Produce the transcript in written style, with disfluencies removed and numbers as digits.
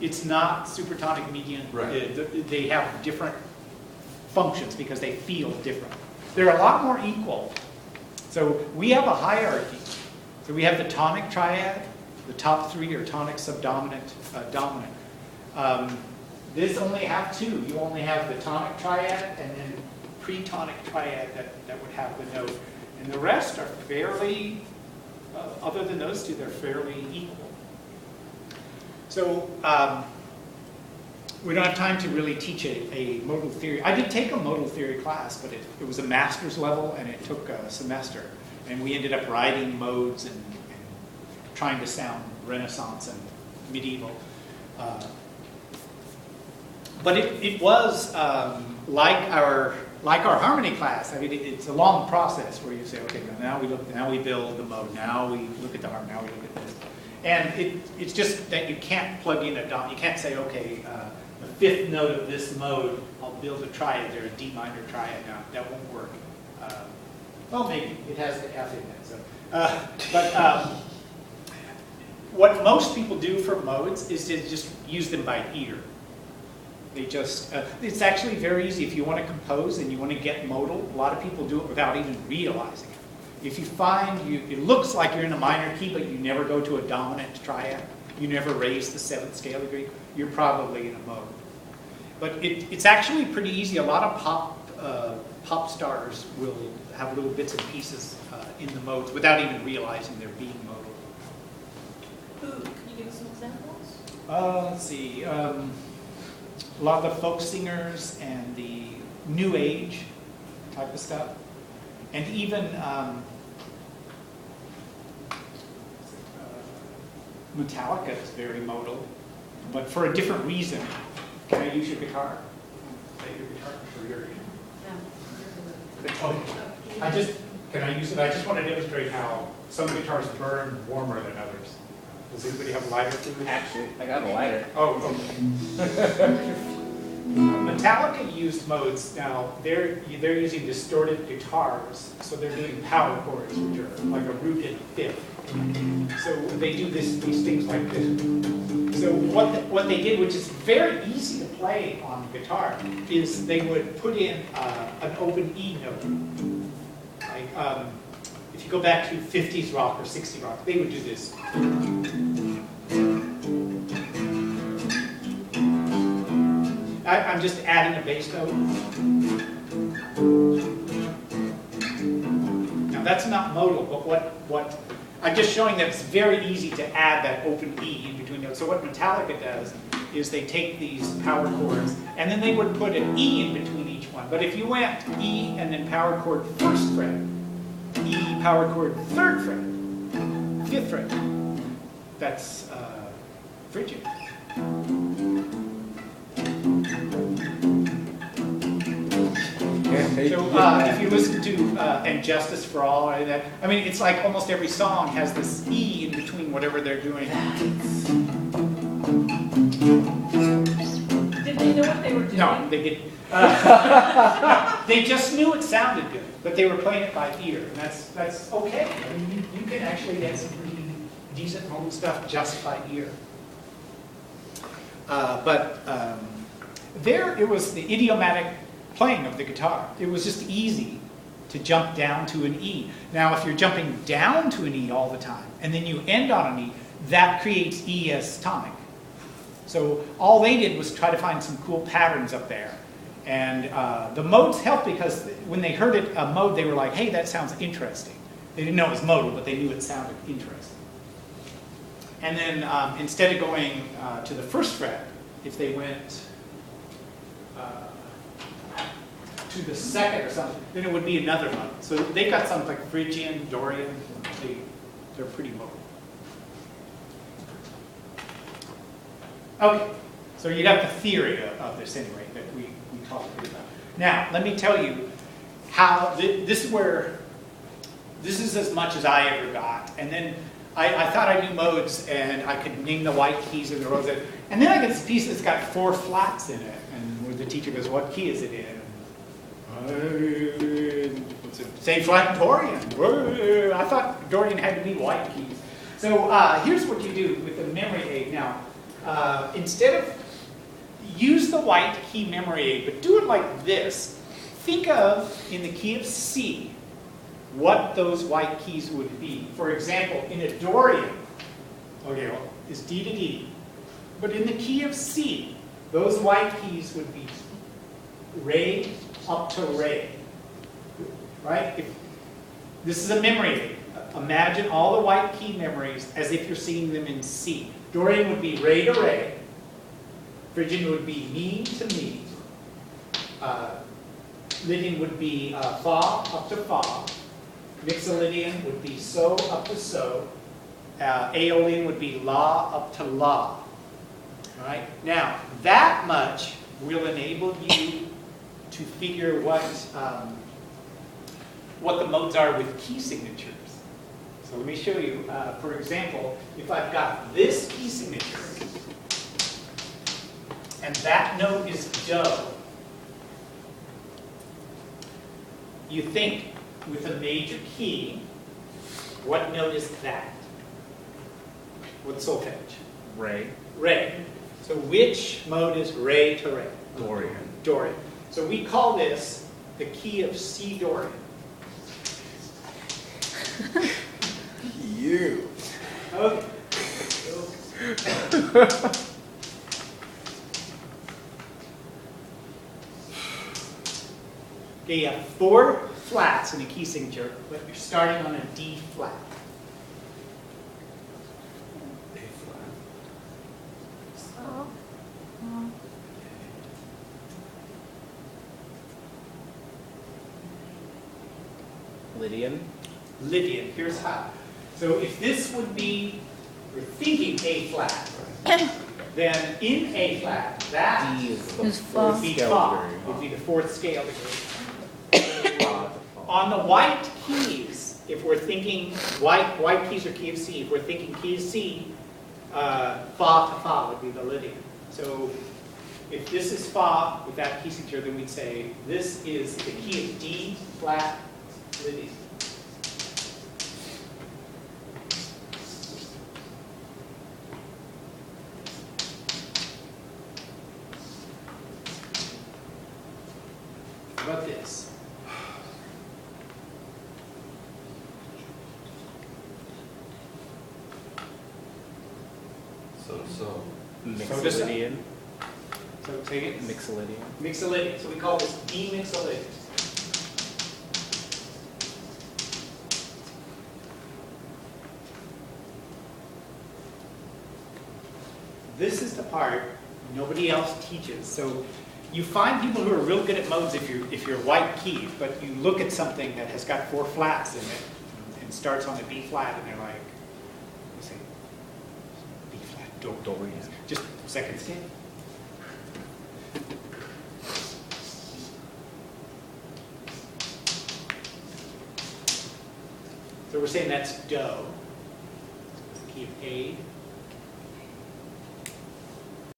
it's not supertonic median. Right. They have different functions because they feel different. They're a lot more equal. So we have a hierarchy. So we have the tonic triad. The top three are tonic, subdominant, dominant. This only have two. You only have the tonic triad and then pre-tonic triad that would have the note. And the rest are fairly, other than those two, they're fairly equal. So we don't have time to really teach a modal theory. I did take a modal theory class, but it was a master's level and it took a semester. And we ended up writing modes and trying to sound Renaissance and medieval. But it was like our harmony class. I mean, it's a long process where you say, okay, now we build the mode, now we look at the harmony, now we look at this. And it's just that you can't plug in a dom. You can't say, okay, the fifth note of this mode, I'll build a triad there, a D minor triad. Now that won't work. Well, maybe it has the F in it. So, but what most people do for modes is to just use them by ear. They just, it's actually very easy. If you want to compose and you want to get modal, a lot of people do it without even realizing it. If you find it looks like you're in a minor key, but you never go to a dominant triad, you never raise the seventh scale degree, you're probably in a mode. But it's actually pretty easy. A lot of pop stars will have little bits and pieces in the modes without even realizing they're being modal. Can you give us some examples? Let's see. A lot of the folk singers and the new age type of stuff. And even Metallica is very modal, but for a different reason. Can I use your guitar? Play your guitar for your Can I use it? I just want to demonstrate how some guitars burn warmer than others. Does anybody have a lighter fluid? Actually, I got a lighter. Oh, okay. Metallica used modes. Now they're using distorted guitars, so they're doing power chords, which are like a root and a fifth. So they do these things like this. So what they did, which is very easy to play on guitar, is they would put in an open E note. Like if you go back to 50s rock or 60s rock, they would do this. I'm just adding a bass note. Now that's not modal, but what I'm just showing that it's very easy to add that open E in between notes. So what Metallica does is they take these power chords and then they would put an E in between each one. But if you went E and then power chord first fret, E power chord third fret, fifth fret, that's Phrygian. So if you listen to And Justice for All, I mean, it's like almost every song has this E in between whatever they're doing. Did they know what they were doing? No, they didn't. They just knew it sounded good, but they were playing it by ear, and that's okay. I mean, you can actually get some pretty decent modal stuff just by ear. There it was the idiomatic playing of the guitar. It was just easy to jump down to an E. Now, if you're jumping down to an E all the time, and then you end on an E, that creates E as tonic. So all they did was try to find some cool patterns up there. And the modes helped because when they heard it, a mode, they were like, hey, that sounds interesting. They didn't know it was modal, but they knew it sounded interesting. And then instead of going to the first fret, if they went to the second or something, then it would be another mode. So they got something like Phrygian, Dorian. They're pretty modal. Okay, so you'd have the theory of this anyway that we talked about. Now, let me tell you how this is as much as I ever got. And then I thought I knew modes and I could name the white keys and the roses. And then I get this piece that's got 4 flats in it. And where the teacher goes, what key is it in? Say flat Dorian. I thought Dorian had to be white keys. So here's what you do with the memory aid. Now, instead of, use the white key memory aid, but do it like this. Think of, in the key of C, what those white keys would be. For example, in a Dorian, okay, well, it's D to D, but in the key of C, those white keys would be Re up to Re, right? This is a memory aid. Imagine all the white key memories as if you're seeing them in C. Dorian would be Re to Re. Phrygian would be Mi to Mi. Lydian would be Fa up to Fa. Mixolydian would be So up to So. Aeolian would be La up to La. All right? Now, that much will enable you to figure what the modes are with key signatures. So let me show you. For example, if I've got this key signature, and that note is Do, you think with a major key, what note is that? What solfege? Re. Re. So which mode is Re to Re? Dorian. Dorian. So we call this the key of C Dorian. You. Okay. Okay, you have 4 flats in a key signature, but you're starting on a D flat. A flat. So, Lydian. Lydian, here's how. So if this would be, we're thinking A flat, then in A flat, that D is the Is fourth would be scale Fa, degree. would be the 4th scale degree. Fa to Fa. On the white keys, if we're thinking white keys are key of C, if we're thinking key of C, Fa to Fa would be the Lydian. So if this is Fa with that key signature, then we'd say this is the key of D flat Lydian. How about this? So. Mixolydian. So take it. Mixolydian. Mixolydian. So we call this D-mixolydian. This is the part nobody else teaches. So you find people who are real good at modes if you're white keyed, but you look at something that has got 4 flats in it and starts on a B flat, and they're like, let's see, B flat, Dorian. Just second scale. So we're saying that's Do, key of A,